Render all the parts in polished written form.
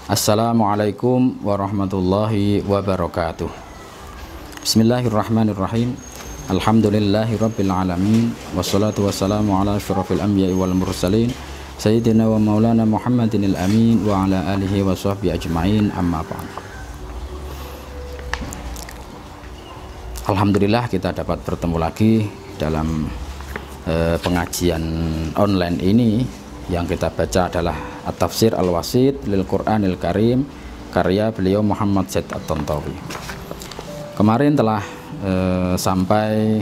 Assalamualaikum warahmatullahi wabarakatuh. Bismillahirrahmanirrahim. Alhamdulillahirabbil alamin wassalatu wassalamu ala asyrafil anbiya'i wal mursalin sayyidina wa maulana Muhammadinil amin wa ala alihi wa sahbihi ajmain, amma ba'd. Alhamdulillah kita dapat bertemu lagi dalam pengajian online ini. Yang kita baca adalah At-Tafsir Al-Wasit Lil Qur'anil Karim karya beliau Muhammad Zaid At-Tantawi. Kemarin telah sampai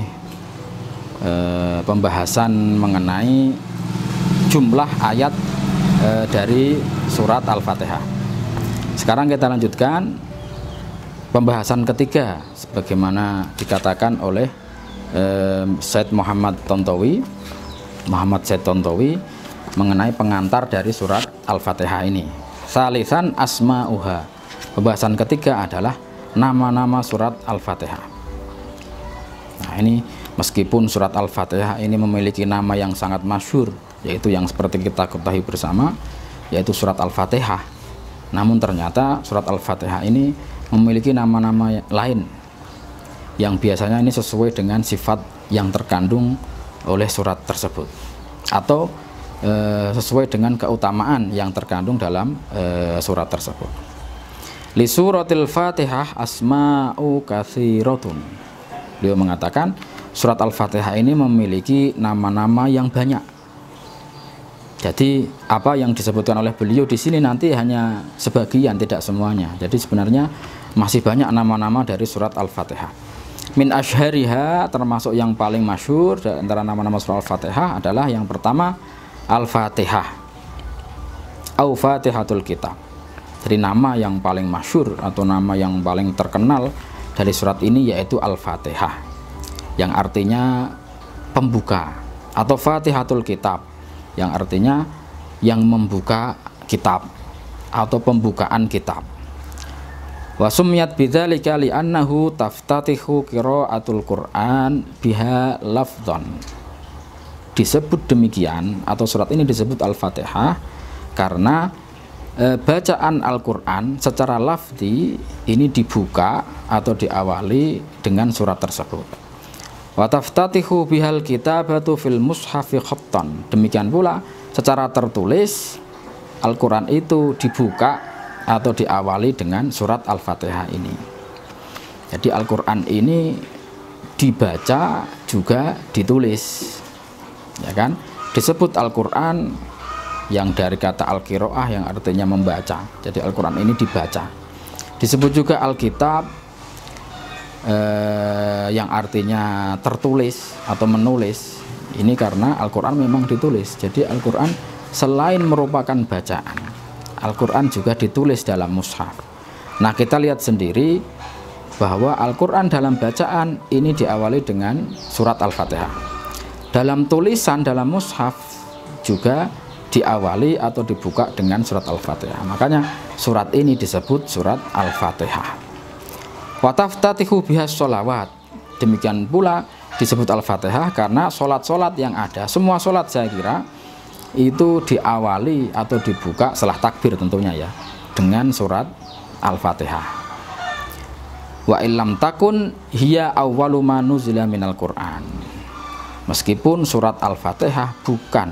pembahasan mengenai jumlah ayat dari surat Al-Fatihah. Sekarang kita lanjutkan pembahasan ketiga sebagaimana dikatakan oleh Zaid Muhammad Zaid Tantawi mengenai pengantar dari surat Al-Fatihah ini. Salisan asma'uha. Pembahasan ketiga adalah nama-nama surat Al-Fatihah. Nah, ini meskipun surat Al-Fatihah ini memiliki nama yang sangat masyhur, yaitu yang seperti kita ketahui bersama, yaitu surat Al-Fatihah. Namun ternyata surat Al-Fatihah ini memiliki nama-nama lain yang biasanya ini sesuai dengan sifat yang terkandung oleh surat tersebut, atau sesuai dengan keutamaan yang terkandung dalam surat tersebut. Li suratil Fatihah asma'u katsiratun. Beliau mengatakan surat Al-Fatihah ini memiliki nama-nama yang banyak. Jadi apa yang disebutkan oleh beliau di sini nanti hanya sebagian, tidak semuanya. Jadi sebenarnya masih banyak nama-nama dari surat Al-Fatihah. Min asyhariha, termasuk yang paling masyhur antara nama-nama surat Al-Fatihah adalah yang pertama Al-Fatihah au Fatihatul Kitab. Jadi nama yang paling masyhur atau nama yang paling terkenal dari surat ini yaitu Al-Fatihah, yang artinya pembuka, atau Fatihatul Kitab yang artinya yang membuka kitab atau pembukaan kitab. Wa sumiyat bidzalika li'annahu taftatihu qiraatul Qur'an biha lafdhan. Disebut demikian atau surat ini disebut Al-Fatihah karena bacaan Al-Quran secara lafzi ini dibuka atau diawali dengan surat tersebut. Wa taftatihu bihal kitabatu fil mushafi khattan. Demikian pula secara tertulis Al-Quran itu dibuka atau diawali dengan surat Al-Fatihah ini. Jadi Al-Quran ini dibaca juga ditulis, ya kan? Disebut Al-Quran yang dari kata Al-Qiraah yang artinya membaca. Jadi Al-Quran ini dibaca. Disebut juga Alkitab yang artinya tertulis atau menulis. Ini karena Al-Quran memang ditulis. Jadi Al-Quran selain merupakan bacaan, Al-Quran juga ditulis dalam mushaf. Nah, kita lihat sendiri bahwa Al-Quran dalam bacaan ini diawali dengan surat Al-Fatihah. Dalam tulisan, dalam mushaf juga diawali atau dibuka dengan surat Al-Fatihah. Makanya surat ini disebut surat Al-Fatihah. Wa taftatihu bihas sholawat. Demikian pula disebut Al-Fatihah karena sholat-sholat yang ada, semua sholat saya kira itu diawali atau dibuka setelah takbir tentunya ya, dengan surat Al-Fatihah. Wa illam takun hiya awwalu ma nuzila minal Qur'an. Meskipun surat Al-Fatihah bukan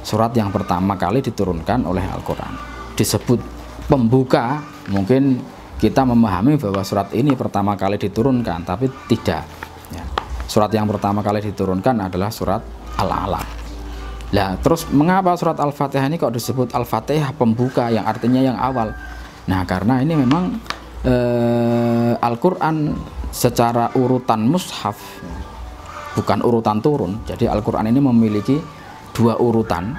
surat yang pertama kali diturunkan oleh Al-Quran, disebut pembuka, mungkin kita memahami bahwa surat ini pertama kali diturunkan, tapi tidak ya. Surat yang pertama kali diturunkan adalah surat Al-Alaq. Nah, terus mengapa surat Al-Fatihah ini kok disebut Al-Fatihah, pembuka, yang artinya yang awal? Nah, karena ini memang Al-Quran secara urutan mushaf, bukan urutan turun. Jadi Al-Quran ini memiliki dua urutan,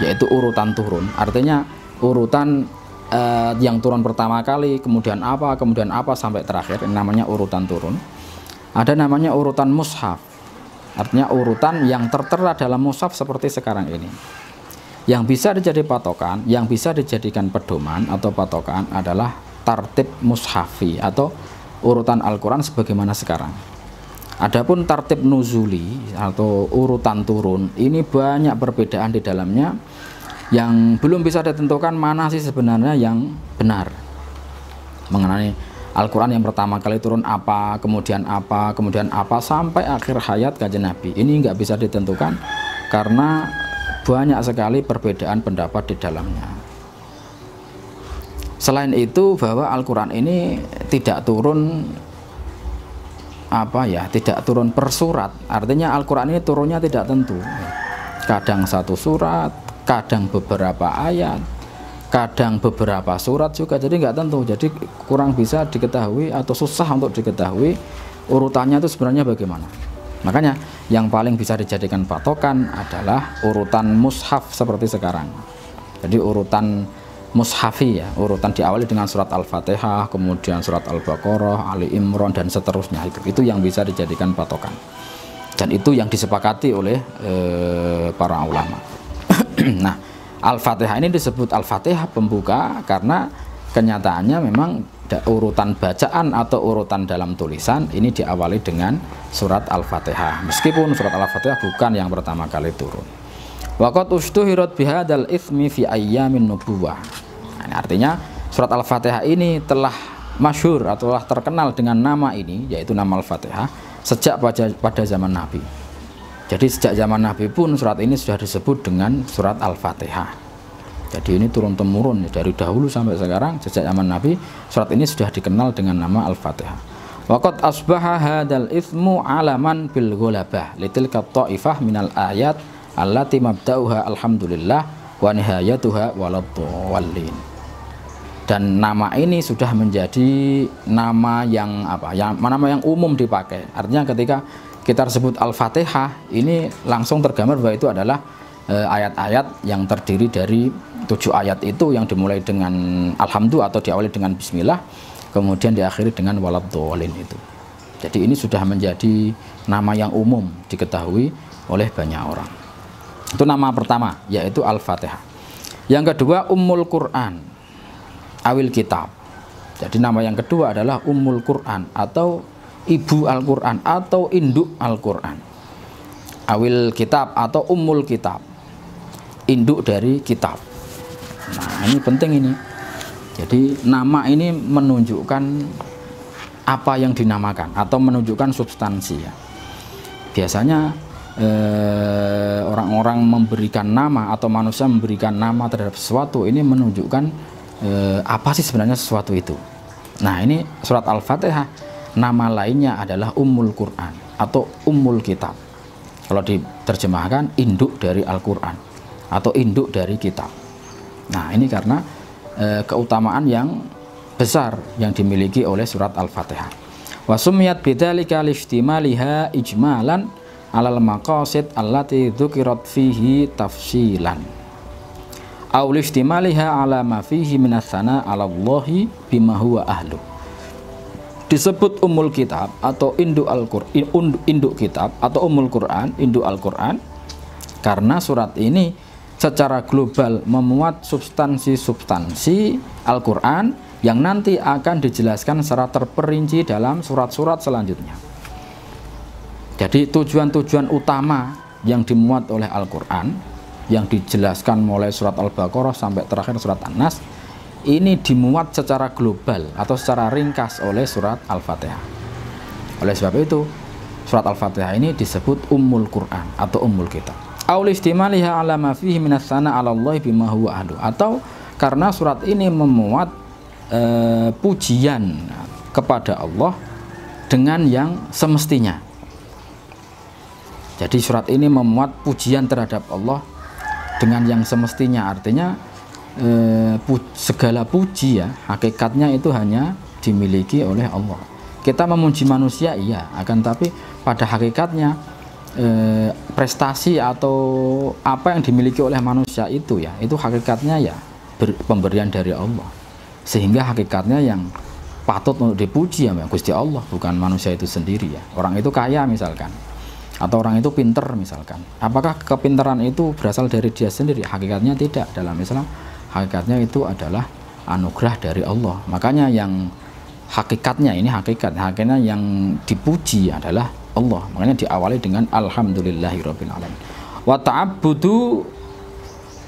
yaitu urutan turun. Artinya urutan yang turun pertama kali, kemudian apa sampai terakhir. Ini namanya urutan turun. Ada namanya urutan mushaf, artinya urutan yang tertera dalam mushaf seperti sekarang ini. Yang bisa dijadi patokan, yang bisa dijadikan pedoman atau patokan adalah tartib mushafi atau urutan Al-Quran sebagaimana sekarang. Adapun tartib nuzuli atau urutan turun ini banyak perbedaan di dalamnya, Yang belum bisa ditentukan mana sih sebenarnya yang benar mengenai Al-Quran yang pertama kali turun apa, kemudian apa, sampai akhir hayat Kanjeng Nabi. Ini nggak bisa ditentukan karena banyak sekali perbedaan pendapat di dalamnya. Selain itu, bahwa Al-Quran ini tidak turun tidak turun per surat. Artinya Al-Quran ini turunnya tidak tentu. Kadang satu surat, kadang beberapa ayat, kadang beberapa surat juga. Jadi nggak tentu. Jadi kurang bisa diketahui atau susah untuk diketahui urutannya itu sebenarnya bagaimana. Makanya yang paling bisa dijadikan patokan adalah urutan mushaf seperti sekarang. Jadi urutan mushafi ya, urutan diawali dengan surat Al-Fatihah, kemudian surat Al-Baqarah, Ali Imran dan seterusnya. Itu yang bisa dijadikan patokan. Dan itu yang disepakati oleh para ulama. Nah, Al-Fatihah ini disebut Al-Fatihah pembuka karena kenyataannya memang urutan bacaan atau urutan dalam tulisan ini diawali dengan surat Al-Fatihah. Meskipun surat Al-Fatihah bukan yang pertama kali turun. Waqat ushtuhirat bihadal itsmi fi ayyamin nubuwah. Nah, artinya surat Al-Fatihah ini telah masyhur atau telah terkenal dengan nama ini, yaitu nama Al-Fatihah, sejak pada zaman Nabi. Jadi sejak zaman Nabi pun surat ini sudah disebut dengan surat Al-Fatihah. Jadi ini turun temurun dari dahulu sampai sekarang, sejak zaman Nabi surat ini sudah dikenal dengan nama Al-Fatihah. Waqat asbaha hadal itsmu alaman bil ghalabah litilka ta'ifah minal ayat allati mabda'uha alhamdulillah wa nihayatuha waladhdallin. Dan nama ini sudah menjadi nama yang nama yang umum dipakai. Artinya ketika kita sebut Al-Fatihah, ini langsung tergambar bahwa itu adalah ayat-ayat yang terdiri dari 7 ayat itu yang dimulai dengan alhamdulillah atau diawali dengan bismillah, kemudian diakhiri dengan waladhdallin itu. Jadi ini sudah menjadi nama yang umum diketahui oleh banyak orang. Itu nama pertama, yaitu Al-Fatihah. Yang kedua, Ummul Quran awil kitab. Jadi nama yang kedua adalah Ummul Quran atau Ibu Al-Quran atau Induk Al-Quran. Awil kitab atau Ummul Kitab, induk dari kitab. Nah, ini penting ini. Jadi nama ini menunjukkan apa yang dinamakan atau menunjukkan substansi ya. Biasanya orang-orang memberikan nama atau manusia memberikan nama terhadap sesuatu ini menunjukkan apa sih sebenarnya sesuatu itu. Nah, ini surat Al-Fatihah nama lainnya adalah Ummul Quran atau Ummul Kitab. Kalau diterjemahkan induk dari Al-Quran atau induk dari kitab. Nah, ini karena keutamaan yang besar yang dimiliki oleh surat Al-Fatihah. Wa sumiyat bidzalika lihtimaliha ijmalan alal maqasid allati dzukirat fihi tafsilan. Aw lihtimaliha ala ma fihi minas sana 'ala Allahi bima huwa ahlu. Disebut Ummul Kitab atau induk Al-Quran, induk kitab atau Ummul Quran, induk Al-Quran karena surat ini secara global memuat substansi-substansi Al-Quran yang nanti akan dijelaskan secara terperinci dalam surat-surat selanjutnya. Jadi tujuan-tujuan utama yang dimuat oleh Al-Quran yang dijelaskan mulai surat Al-Baqarah sampai terakhir surat An-Nas ini dimuat secara global atau secara ringkas oleh surat Al-Fatihah. Oleh sebab itu surat Al-Fatihah ini disebut Ummul Quran atau Ummul Kitab. Aul istimaliha ala ma fihi minas sana 'ala Allah bima huwa ahlu, atau karena surat ini memuat pujian kepada Allah dengan yang semestinya. Jadi surat ini memuat pujian terhadap Allah dengan yang semestinya, artinya segala puji ya hakikatnya itu hanya dimiliki oleh Allah. Kita memuji manusia iya, akan tapi pada hakikatnya prestasi atau apa yang dimiliki oleh manusia itu ya, itu hakikatnya ya pemberian dari Allah, sehingga hakikatnya yang patut untuk dipuji ya Gusti Allah, bukan manusia itu sendiri ya. Orang itu kaya misalkan, atau orang itu pinter misalkan, apakah kepintaran itu berasal dari dia sendiri? Hakikatnya tidak. Dalam Islam hakikatnya itu adalah anugerah dari Allah. Makanya yang hakikatnya ini hakikatnya yang dipuji adalah Allah. Makanya diawali dengan alhamdulillahirabbil alamin. Wa ta'abbudu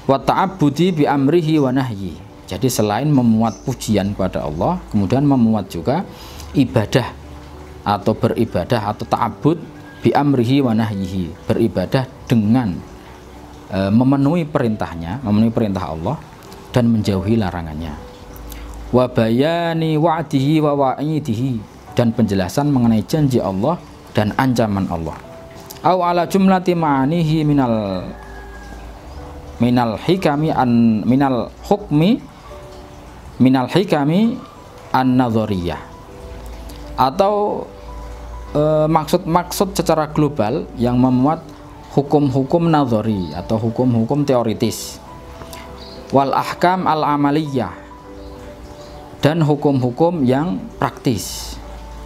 wa ta'abbudi bi amrihi wa nahyi. Jadi selain memuat pujian pada Allah, kemudian memuat juga ibadah atau beribadah atau ta'abbud bi amrihi wa nahyihi, beribadah dengan memenuhi perintahnya, memenuhi perintah Allah dan menjauhi larangannya. Wa bayani wa'dihi wa wa'idihi, dan penjelasan mengenai janji Allah dan ancaman Allah. Au ala jumlati ma'anihi minal hikami an-nadhariyah, atau maksud secara global yang memuat hukum-hukum nadhari atau hukum-hukum teoritis, wal ahkam al-amaliyah, dan hukum-hukum yang praktis,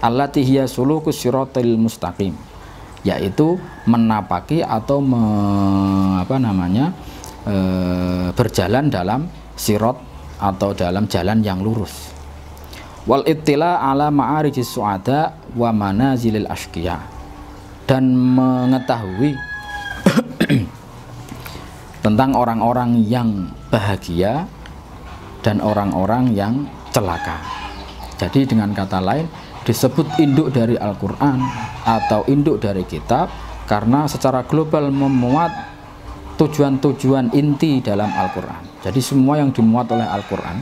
allati hiya sulukus siratal mustaqim, yaitu menapaki atau berjalan dalam sirat atau dalam jalan yang lurus. Wal ittila ala ma'arijis su'ada wa manazilil ashqiya, dan mengetahui tentang orang-orang yang bahagia dan orang-orang yang celaka. Jadi dengan kata lain disebut induk dari Al-Quran atau induk dari kitab karena secara global memuat tujuan-tujuan inti dalam Al-Quran. Jadi semua yang dimuat oleh Al-Quran,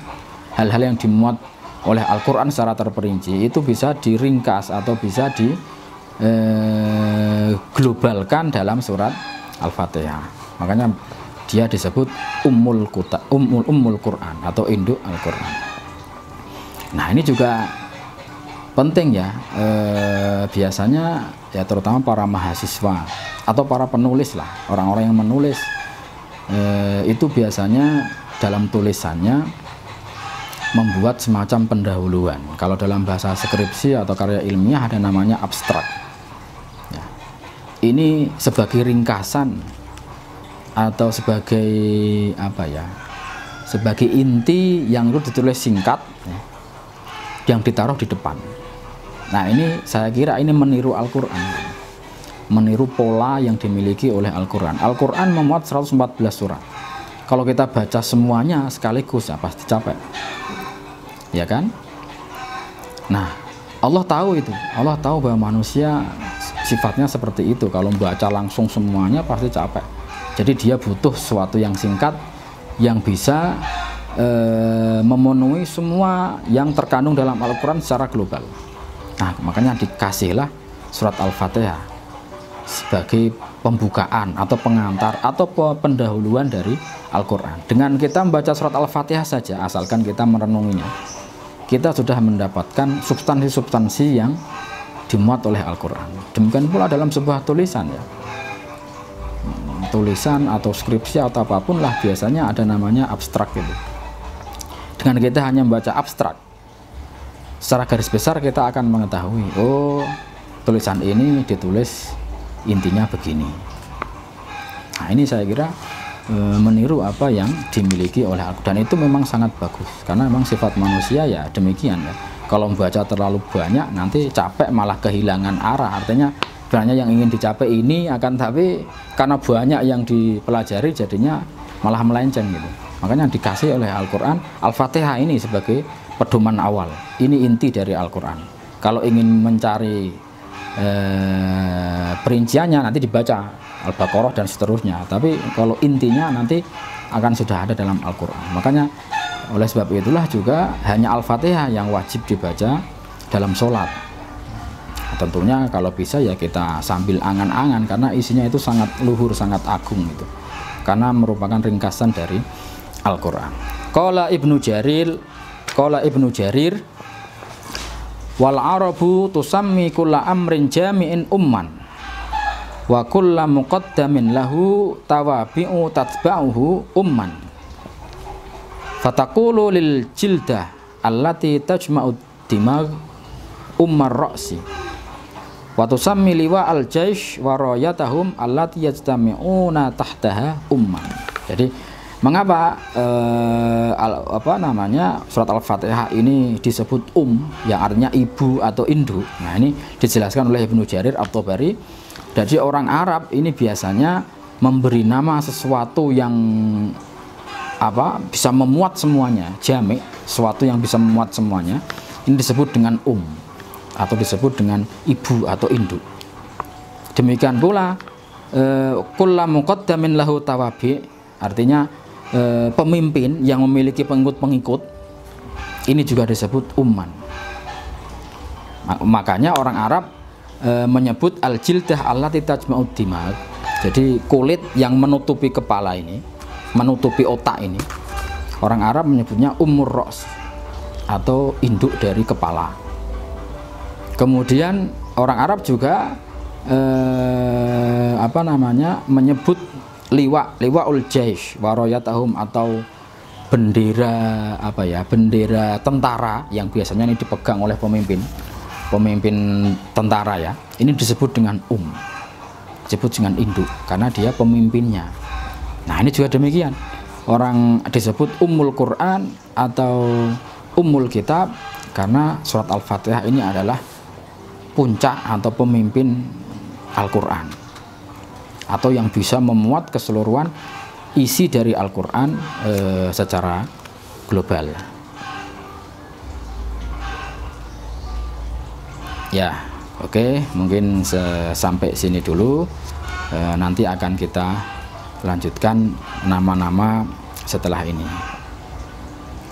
hal-hal yang dimuat oleh Al-Quran secara terperinci itu bisa diringkas atau bisa diglobalkan dalam surat Al-Fatihah. Makanya dia disebut Ummul Quran atau induk Al-Quran. Nah ini juga penting ya, biasanya ya terutama para mahasiswa atau para penulis lah, orang-orang yang menulis itu biasanya dalam tulisannya membuat semacam pendahuluan. Kalau dalam bahasa skripsi atau karya ilmiah ada namanya abstrak ya. Ini sebagai ringkasan atau sebagai sebagai inti yang itu ditulis singkat ya, yang ditaruh di depan. Nah ini saya kira ini meniru Al-Quran, meniru pola yang dimiliki oleh Al-Quran. Al-Quran memuat 114 surat. Kalau kita baca semuanya sekaligus ya pasti capek, ya kan? Nah Allah tahu itu, Allah tahu bahwa manusia sifatnya seperti itu. Kalau membaca langsung semuanya pasti capek. Jadi dia butuh sesuatu yang singkat yang bisa memenuhi semua yang terkandung dalam Al-Quran secara global. Nah makanya dikasihlah surat Al-Fatihah sebagai pembukaan atau pengantar atau pendahuluan dari Al-Quran. Dengan kita membaca surat Al-Fatihah saja, asalkan kita merenunginya, kita sudah mendapatkan substansi-substansi yang dimuat oleh Al-Quran. Demikian pula dalam sebuah tulisan ya, tulisan atau skripsi atau apapun lah, biasanya ada namanya abstrak gitu. Dengan kita hanya membaca abstrak, secara garis besar kita akan mengetahui, oh tulisan ini ditulis intinya begini. Nah ini saya kira meniru apa yang dimiliki oleh Al-Quran, dan itu memang sangat bagus karena memang sifat manusia ya demikian ya. Kalau membaca terlalu banyak nanti capek malah kehilangan arah. Artinya sebenarnya yang ingin dicapai ini akan, tapi karena banyak yang dipelajari jadinya malah melenceng gitu. Makanya dikasih oleh Al-Quran Al-Fatihah ini sebagai pedoman awal. Ini inti dari Al-Quran. Kalau ingin mencari perinciannya nanti dibaca Al-Baqarah dan seterusnya, tapi kalau intinya nanti akan sudah ada dalam Al-Quran. Makanya oleh sebab itulah juga hanya Al-Fatihah yang wajib dibaca dalam sholat. Tentunya kalau bisa ya kita sambil angan-angan karena isinya itu sangat luhur, sangat agung gitu, karena merupakan ringkasan dari Al-Quran. Qala Ibnu Jarir wal arabu tusammi kulla amrin jami'in umman wa kulla muqaddamin lahu tawabi'u tatba'uhu umman fataqulu lil jildah allati tajma'ud dimag ummar ra'si wa tusammi liwa al jaish wa rayatahum allati yajtami'una tahtaha umman. Jadi mengapa surat Al-Fatihah ini disebut yang artinya ibu atau induk? Nah ini dijelaskan oleh Ibnu Jarir At-Tabari. Jadi orang Arab ini biasanya memberi nama sesuatu yang bisa memuat semuanya, jami', sesuatu yang bisa memuat semuanya, ini disebut dengan atau disebut dengan ibu atau induk. Demikian pula kullu muqaddamin lahu tawabi, artinya pemimpin yang memiliki pengikut-pengikut, ini juga disebut umman. Makanya orang Arab menyebut al-jildah allati tajma'ud dimag. Jadi kulit yang menutupi kepala ini, menutupi otak ini, orang Arab menyebutnya ummur ra's atau induk dari kepala. Kemudian orang Arab juga menyebut liwa'ul jaish warayatahum, atau bendera bendera tentara yang biasanya ini dipegang oleh pemimpin tentara ya. Ini disebut dengan disebut dengan induk karena dia pemimpinnya. Nah, ini juga demikian. Orang disebut Ummul Quran atau Ummul Kitab karena surat Al-Fatihah ini adalah puncak atau pemimpin Al-Quran, atau yang bisa memuat keseluruhan isi dari Al-Quran secara global. Ya, oke, mungkin sampai sini dulu. Nanti akan kita lanjutkan nama-nama setelah ini.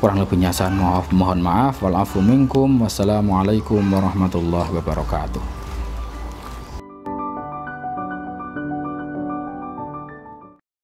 Kurang lebihnya saya mohon maaf. Wal afu minkum. Wassalamualaikum warahmatullahi wabarakatuh.